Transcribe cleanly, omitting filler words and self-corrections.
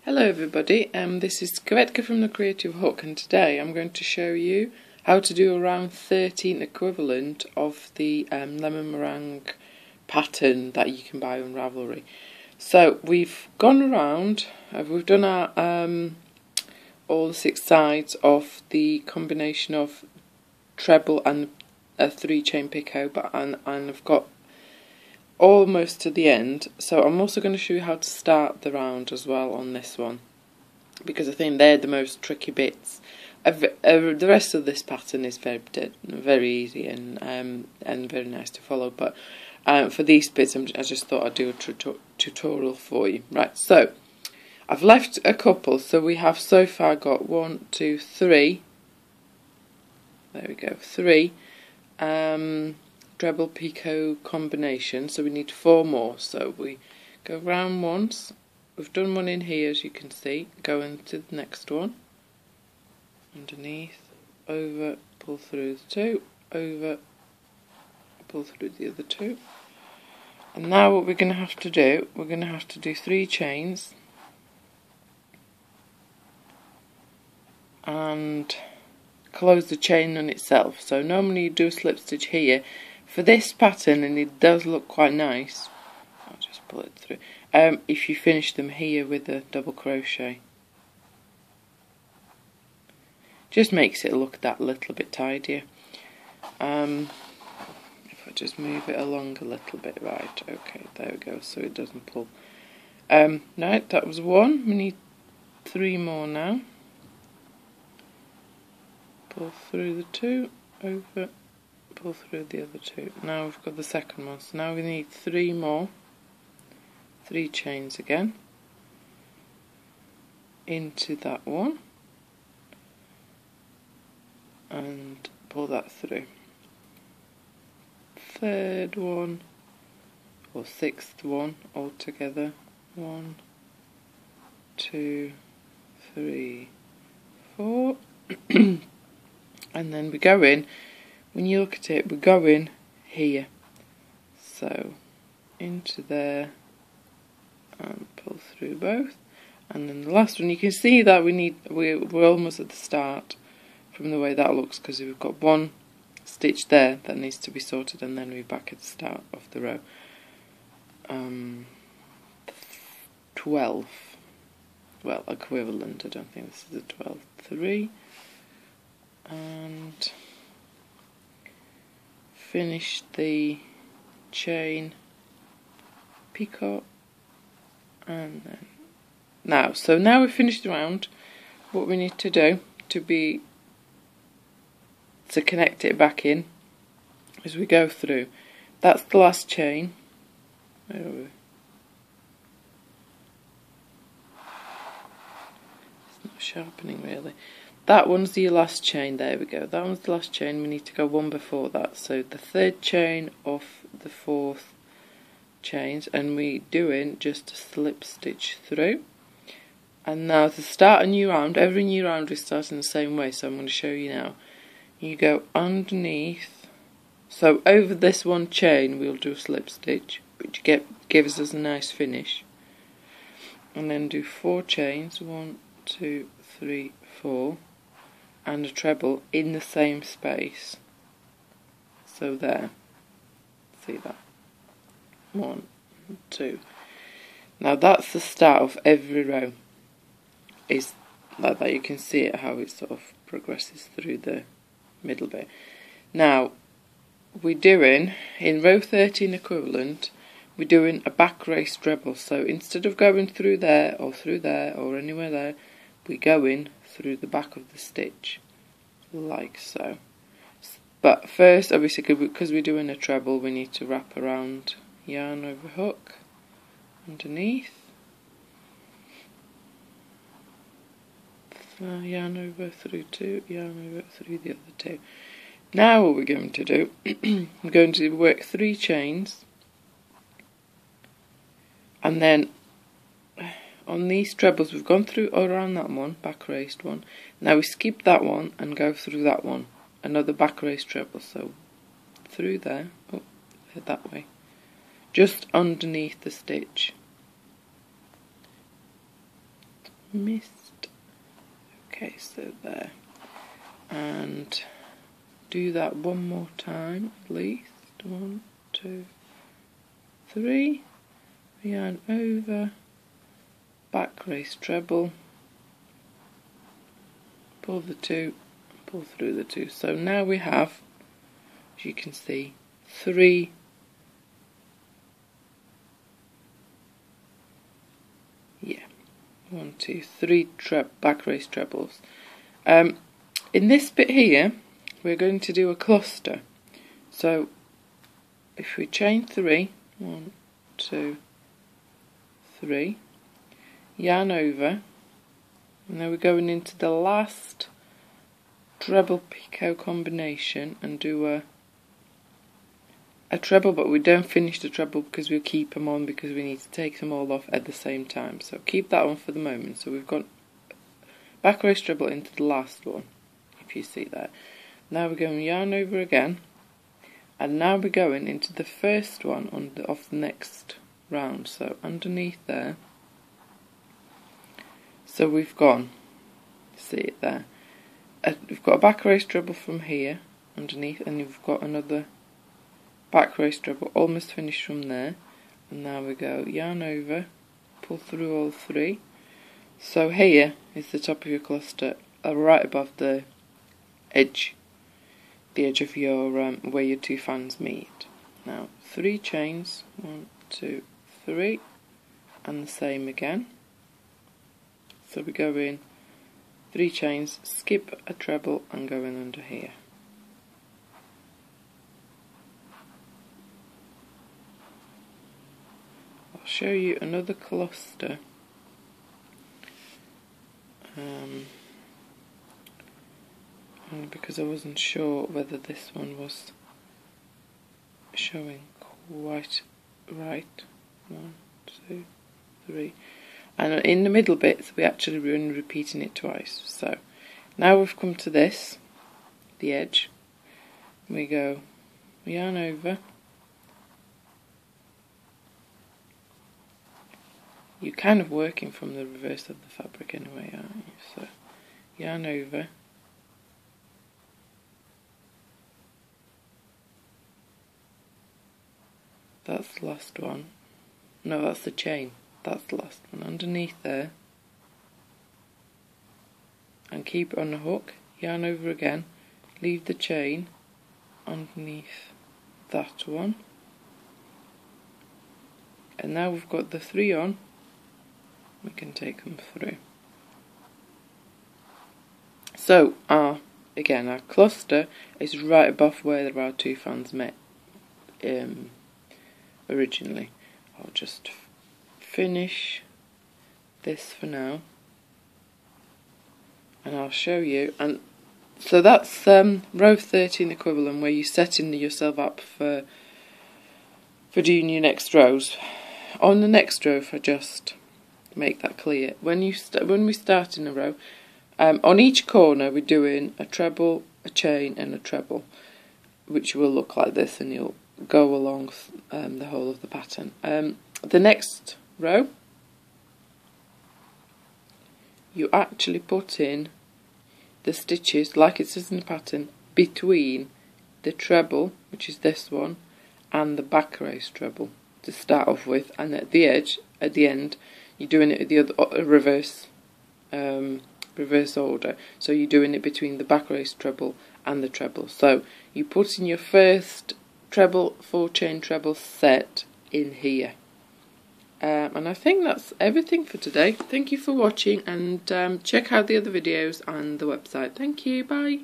Hello everybody, this is Kvetka from the Creative Hook, and today I'm going to show you how to do a round 13 equivalent of the lemon meringue pattern that you can buy on Ravelry. So we've gone around, we've done our all the 6 sides of the combination of treble and a 3-chain picot, and I've got almost to the end, so I'm also going to show you how to start the round as well on this one, because I think they're the most tricky bits. The rest of this pattern is very easy and very nice to follow, but for these bits I just thought I'd do a tutorial for you. Right, so I've left a couple, so we have so far got 1, 2, 3. There we go, 3 treble picot combination, so we need 4 more. So we go round once, we've done one in here as you can see, go into the next one, underneath, over, pull through the 2, over, pull through the other 2, and now what we're going to have to do, we're going to have to do 3 chains and close the chain on itself. So normally you do a slip stitch here for this pattern, and it does look quite nice. I'll just pull it through. If you finish them here with a double crochet, just makes it look that little bit tidier. If I just move it along a little bit, right? Okay, there we go. So it doesn't pull. Right, that was 1. We need 3 more now. Pull through the 2, over, pull through the other 2. Now we've got the second one, so now we need 3 more, 3 chains again, into that one, and pull that through. Third one, or 6th one altogether, 1, 2, 3, 4, and then we go in. When you look at it, we go in here, so into there and pull through both, and then the last one, you can see that we're almost at the start from the way that looks, because we've got 1 stitch there that needs to be sorted, and then we're back at the start of the row. 12, well, equivalent, I don't think this is a 12, 3, and finish the chain picot, and then now we've finished the round. What we need to do to connect it back in is we go through. That's the last chain. Where are we? It's not sharpening really. That one's the last chain, there we go. That one's the last chain, we need to go 1 before that. So the 3rd chain of the 4th chains, and we doing just a slip stitch through. And now to start a new round, every new round we start in the same way, so I'm going to show you now. You go underneath, so over this 1 chain we'll do a slip stitch, which gives us a nice finish. And then do 4 chains, 1, 2, 3, 4. And a treble in the same space. So there, see that? 1, 2. Now that's the start of every row. Is like that. You can see it, how it sort of progresses through the middle bit. Now we're doing in row 13 equivalent, we're doing a back race treble. So instead of going through there or anywhere there, we go in through the back of the stitch, like so. But first, obviously, because we're doing a treble, we need to wrap around, yarn over hook, underneath, yarn over through 2, yarn over through the other 2. Now what we're going to do, I'm going to work 3 chains, and then on these trebles we've gone through around that one, back raised one. Now we skip that one and go through that one, another back raised treble, so through there, that way, just underneath the stitch, missed. Okay, so there. And do that one more time at least. 1, 2, 3. Yarn over, back race treble, pull the 2, pull through the 2. So now we have, as you can see, 3 1, 2, 3 back race trebles. In this bit here, we're going to do a cluster. So if we chain 3, 1, 2, 3, yarn over, and then we're going into the last treble picot combination and do a treble, but we don't finish the treble because we'll keep them on because we need to take them all off at the same time. So keep that on for the moment. So we've got back race treble into the last one, if you see that. Now we're going yarn over again, and now we're going into the first one of the next round. So underneath there, so we've gone, see it there, we've got a back race treble from here underneath, and you've got another back race treble almost finished from there, and now we go yarn over, pull through all 3. So here is the top of your cluster, right above the edge of your where your 2 fans meet. Now 3 chains, 1, 2, 3, and the same again. So we go in 3 chains, skip a treble, and go in under here. I'll show you another cluster. Only because I wasn't sure whether this one was showing quite right. 1, 2, 3. And in the middle bits we actually were repeating it twice. So now we've come to this, the edge, we go yarn over, you're kind of working from the reverse of the fabric anyway, aren't you? So yarn over, that's the last one, no, that's the chain, that's the last one, underneath there, and keep it on the hook, yarn over again, leave the chain underneath that one, and now we've got the 3 on, we can take them through. So again, our cluster is right above where our 2 fans met originally. I'll just finish this for now, and I'll show you. And so that's row 13 equivalent, where you're setting yourself up for doing your next rows. On the next row, if I just make that clear, when we start in a row, on each corner we're doing a treble, a chain, and a treble, which will look like this, and you'll go along the whole of the pattern. The next row, you actually put in the stitches like it says in the pattern between the treble, which is this one, and the back race treble to start off with, and at the edge, at the end, you're doing it with the other reverse order. So you're doing it between the back race treble and the treble. So you put in your first treble, 4 chain treble set in here. And I think that's everything for today. Thank you for watching, and check out the other videos on the website. Thank you, bye.